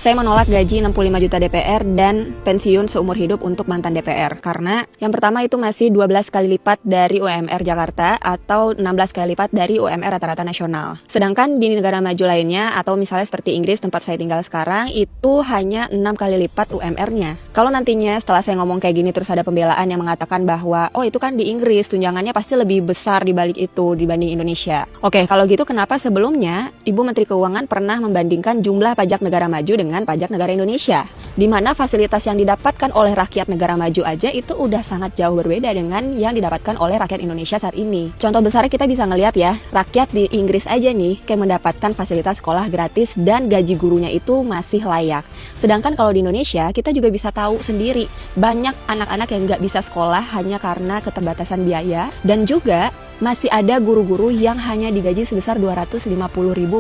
Saya menolak gaji 65 juta DPR dan pensiun seumur hidup untuk mantan DPR. Karena yang pertama itu masih 12 kali lipat dari UMR Jakarta atau 16 kali lipat dari UMR rata-rata nasional. Sedangkan di negara maju lainnya atau misalnya seperti Inggris tempat saya tinggal sekarang itu hanya 6 kali lipat UMR-nya. Kalau nantinya setelah saya ngomong kayak gini terus ada pembelaan yang mengatakan bahwa oh itu kan di Inggris tunjangannya pasti lebih besar dibalik itu dibanding Indonesia. Oke, kalau gitu kenapa sebelumnya Ibu Menteri Keuangan pernah membandingkan jumlah pajak negara maju dengan pajak negara Indonesia, di mana fasilitas yang didapatkan oleh rakyat negara maju aja itu udah sangat jauh berbeda dengan yang didapatkan oleh rakyat Indonesia saat ini. Contoh besarnya kita bisa ngelihat ya, rakyat di Inggris aja nih kayak mendapatkan fasilitas sekolah gratis dan gaji gurunya itu masih layak. Sedangkan kalau di Indonesia kita juga bisa tahu sendiri banyak anak-anak yang nggak bisa sekolah hanya karena keterbatasan biaya, dan juga masih ada guru-guru yang hanya digaji sebesar 250.000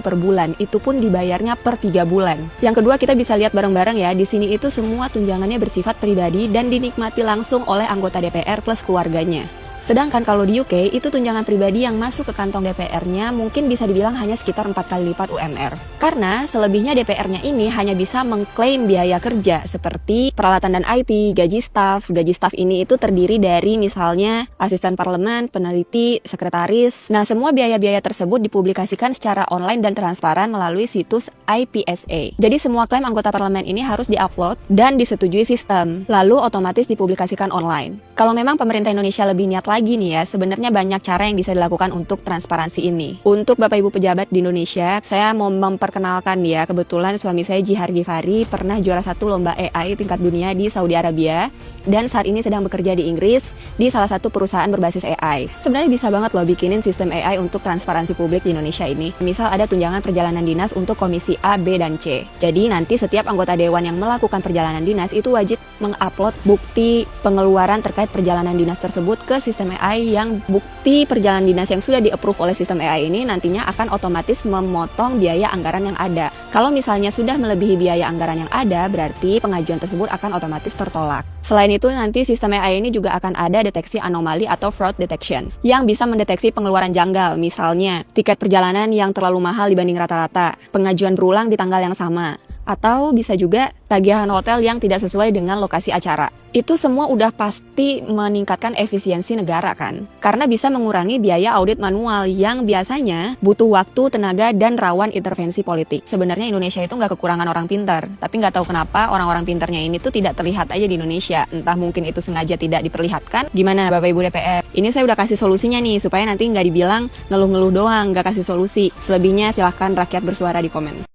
per bulan, itu pun dibayarnya per 3 bulan. Yang kedua kita bisa lihat bareng-bareng ya, di sini itu semua tunjangannya bersifat pribadi dan dinikmati langsung oleh anggota DPR plus keluarganya. Sedangkan kalau di UK itu tunjangan pribadi yang masuk ke kantong DPR-nya mungkin bisa dibilang hanya sekitar 4 kali lipat UMR. Karena selebihnya DPR-nya ini hanya bisa mengklaim biaya kerja seperti peralatan dan IT, gaji staf. Gaji staf ini itu terdiri dari misalnya asisten parlemen, peneliti, sekretaris. Nah, semua biaya-biaya tersebut dipublikasikan secara online dan transparan melalui situs IPSA. Jadi semua klaim anggota parlemen ini harus diupload dan disetujui sistem, lalu otomatis dipublikasikan online. Kalau memang pemerintah Indonesia lebih niat lagi nih ya, sebenarnya banyak cara yang bisa dilakukan untuk transparansi ini. Untuk Bapak Ibu pejabat di Indonesia, saya mau memperkenalkan ya, kebetulan suami saya Jihar Gifari pernah juara 1 lomba AI tingkat dunia di Saudi Arabia dan saat ini sedang bekerja di Inggris di salah satu perusahaan berbasis AI. Sebenarnya bisa banget loh bikinin sistem AI untuk transparansi publik di Indonesia ini. Misal ada tunjangan perjalanan dinas untuk komisi A, B, dan C. Jadi nanti setiap anggota dewan yang melakukan perjalanan dinas itu wajib mengupload bukti pengeluaran terkait perjalanan dinas tersebut ke sistem AI, yang bukti perjalanan dinas yang sudah di-approve oleh sistem AI ini nantinya akan otomatis memotong biaya anggaran yang ada. Kalau misalnya sudah melebihi biaya anggaran yang ada, berarti pengajuan tersebut akan otomatis tertolak. Selain itu, nanti sistem AI ini juga akan ada deteksi anomali atau fraud detection, yang bisa mendeteksi pengeluaran janggal, misalnya tiket perjalanan yang terlalu mahal dibanding rata-rata, pengajuan berulang di tanggal yang sama, atau bisa juga tagihan hotel yang tidak sesuai dengan lokasi acara. Itu semua udah pasti meningkatkan efisiensi negara kan? Karena bisa mengurangi biaya audit manual yang biasanya butuh waktu, tenaga, dan rawan intervensi politik. Sebenarnya Indonesia itu nggak kekurangan orang pintar, tapi nggak tahu kenapa orang-orang pintarnya ini tuh tidak terlihat aja di Indonesia. Entah mungkin itu sengaja tidak diperlihatkan. Gimana Bapak Ibu DPR? Ini saya udah kasih solusinya nih, supaya nanti nggak dibilang ngeluh-ngeluh doang, nggak kasih solusi. Selebihnya silahkan rakyat bersuara di komen.